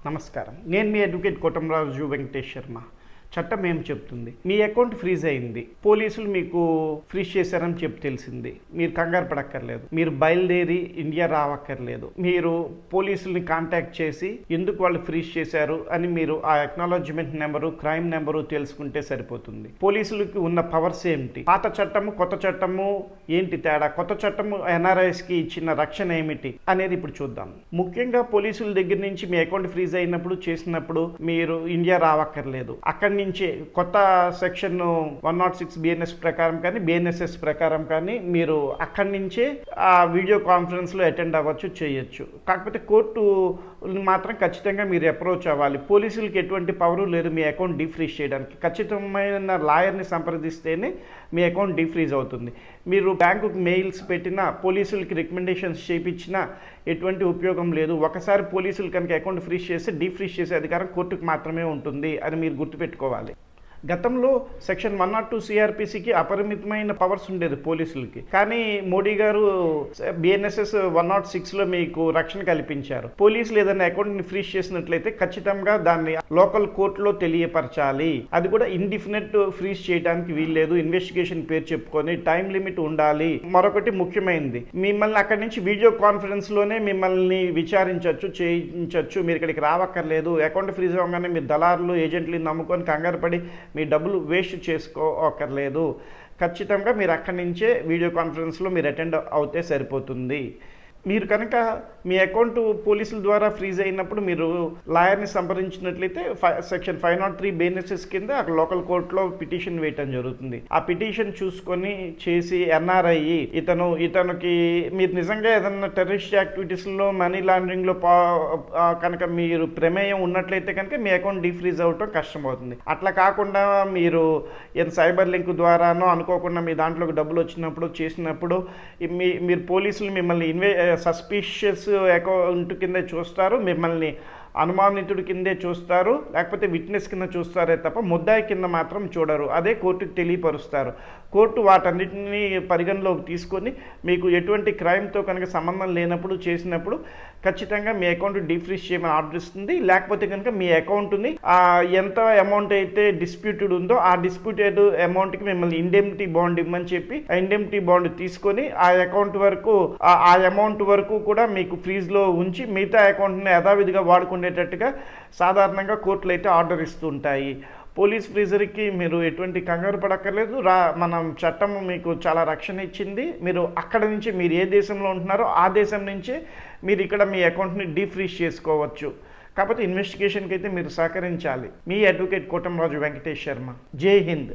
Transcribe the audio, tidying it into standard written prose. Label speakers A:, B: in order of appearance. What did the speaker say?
A: నమస్కారం. నేను మీ అడ్వకేట్ కోటంరాజు వెంకటేష్ శర్మ. చట్టం ఏం చెప్తుంది? మీ అకౌంట్ ఫ్రీజ్ అయింది, పోలీసులు మీకు ఫ్రీజ్ చేశారని చెప్పి తెలిసింది. మీరు కంగారు పడక్కర్లేదు, మీరు బయలుదేరి ఇండియా రావక్కర్లేదు. మీరు పోలీసుల్ని కాంటాక్ట్ చేసి ఎందుకు వాళ్ళు ఫ్రీజ్ చేశారు అని మీరు ఆ అక్నాలెడ్జ్మెంట్ నెంబరు, క్రైమ్ నెంబరు తెలుసుకుంటే సరిపోతుంది. పోలీసులకి ఉన్న పవర్స్ ఏమిటి, పాత చట్టము కొత్త చట్టము ఏంటి తేడా, కొత్త చట్టము ఎన్ఆర్ఐస్కి ఇచ్చిన రక్షణ ఏమిటి అనేది ఇప్పుడు చూద్దాం. ముఖ్యంగా పోలీసుల దగ్గర నుంచి మీ అకౌంట్ ఫ్రీజ్ అయినప్పుడు చేసినప్పుడు మీరు ఇండియా రావక్కర్లేదు. అక్కడి నుంచి కొత్త సెక్షన్ 106 బిఎన్ఎస్ ప్రకారం కానీ బిఎన్ఎస్ఎస్ ప్రకారం కానీ మీరు అక్కడి నుంచే ఆ వీడియో కాన్ఫరెన్స్లో అటెండ్ అవ్వచ్చు, చేయొచ్చు. కాకపోతే కోర్టు మాత్రం ఖచ్చితంగా మీరు అప్రోచ్ అవ్వాలి. పోలీసులకి ఎటువంటి పవరు లేదు మీ అకౌంట్ డీఫ్రీజ్ చేయడానికి. ఖచ్చితమైన లాయర్ని సంప్రదిస్తేనే మీ అకౌంట్ డీఫ్రీజ్ అవుతుంది. మీరు బ్యాంకుకి మెయిల్స్ పెట్టినా, పోలీసులకి రికమెండేషన్స్ చేయించినా ఎటువంటి ఉపయోగం లేదు. ఒకసారి పోలీసులు కనుక అకౌంట్ ఫ్రీజ్ చేస్తే డీఫ్రీజ్ చేసే అధికారం కోర్టుకు మాత్రమే ఉంటుంది అని మీరు గుర్తుపెట్టుకోవాలి. గతంలో సెక్షన్ 102 సిఆర్పిసికి అపరిమితమైన పవర్స్ ఉండేది పోలీసులకి. కానీ మోడీ గారు బిఎన్ఎస్ఎస్ 106లో మీకు రక్షణ కల్పించారు. పోలీసులు ఏదైనా అకౌంట్ని ఫ్రీజ్ చేసినట్లయితే ఖచ్చితంగా దాన్ని లోకల్ కోర్టులో తెలియపరచాలి. అది కూడా ఇండిఫినెట్ ఫ్రీజ్ చేయడానికి వీల్లేదు. ఇన్వెస్టిగేషన్ పేరు చెప్పుకొని టైం లిమిట్ ఉండాలి. మరొకటి ముఖ్యమైనది, మిమ్మల్ని అక్కడి నుంచి వీడియో కాన్ఫరెన్స్లోనే మిమ్మల్ని విచారించవచ్చు, చేయించవచ్చు. మీరు ఇక్కడికి రావక్కర్లేదు. అకౌంట్ ఫ్రీజ్ అవ్వగానే మీరు దళారులు, ఏజెంట్ని నమ్ముకొని కంగారు పడి మీ డబ్బులు వేస్ట్ చేసుకోక్కర్లేదు. ఖచ్చితంగా మీరు అక్కడి నుంచే వీడియో కాన్ఫరెన్స్లో మీరు అటెండ్ అవుతే సరిపోతుంది. మీరు కనుక మీ అకౌంట్ పోలీసుల ద్వారా ఫ్రీజ్ అయినప్పుడు మీరు లాయర్ని సంప్రదించినట్లయితే సెక్షన్ 503 బిఎన్ఎస్ఎస్ కింద అక్కడ లోకల్ కోర్టులో పిటిషన్ వేయటం జరుగుతుంది. ఆ పిటిషన్ చూసుకొని చేసి ఎన్ఆర్ఐ ఇతనికి మీరు నిజంగా ఏదన్నా టెర్రరిస్ట్ యాక్టివిటీస్లో, మనీ లాండరింగ్లో కనుక మీరు ప్రమేయం ఉన్నట్లయితే కనుక మీ అకౌంట్ డీఫ్రీజ్ అవ్వటం కష్టమవుతుంది. అట్లా కాకుండా మీరు సైబర్ లింక్ ద్వారానో అనుకోకుండా మీ దాంట్లోకి డబ్బులు వచ్చినప్పుడు చేసినప్పుడు మీరు పోలీసులు మిమ్మల్ని సస్పిషియస్ అకౌంట్ కింద చూస్తారు, మిమ్మల్ని అనుమానితుడి కిందే చూస్తారు, లేకపోతే విట్నెస్ కింద చూస్తారే తప్ప ముద్దాయి కింద మాత్రం చూడరు. అదే కోర్టుకు తెలియపరుస్తారు. కోర్టు వాటన్నిటిని పరిగణలోకి తీసుకొని మీకు ఎటువంటి క్రైమ్తో కనుక సంబంధం లేనప్పుడు చేసినప్పుడు ఖచ్చితంగా మీ అకౌంట్ డీఫ్రీజ్ చేయమని ఆర్డర్ ఇస్తుంది. లేకపోతే కనుక మీ అకౌంట్ని ఎంత అమౌంట్ అయితే డిస్ప్యూటెడ్ ఉందో ఆ డిస్ప్యూటెడ్ అమౌంట్కి మిమ్మల్ని ఇండెమ్నిటీ బాండ్ ఇవ్వమని చెప్పి ఆ ఇండెమ్నిటీ బాండ్ తీసుకొని ఆ అకౌంట్ వరకు ఆ అమౌంట్ వరకు కూడా మీకు ఫ్రీజ్లో ఉంచి మిగతా అకౌంట్ని యథావిధిగా వాడుకునేటట్టుగా సాధారణంగా కోర్టులు అయితే ఆర్డర్ ఇస్తుంటాయి. పోలీస్ ఫ్రీజర్కి మీరు ఎటువంటి కంగారు పడక్కర్లేదు. మనం చట్టం మీకు చాలా రక్షణ ఇచ్చింది. మీరు అక్కడ నుంచి మీరు ఏ దేశంలో ఉంటున్నారో ఆ దేశం నుంచే మీరు ఇక్కడ మీ అకౌంట్ని డీఫ్రీజ్ చేసుకోవచ్చు. కాకపోతే ఇన్వెస్టిగేషన్కి అయితే మీరు సహకరించాలి. మీ అడ్వకేట్ కోటంరాజు వెంకటేష్ శర్మ. జై హింద్.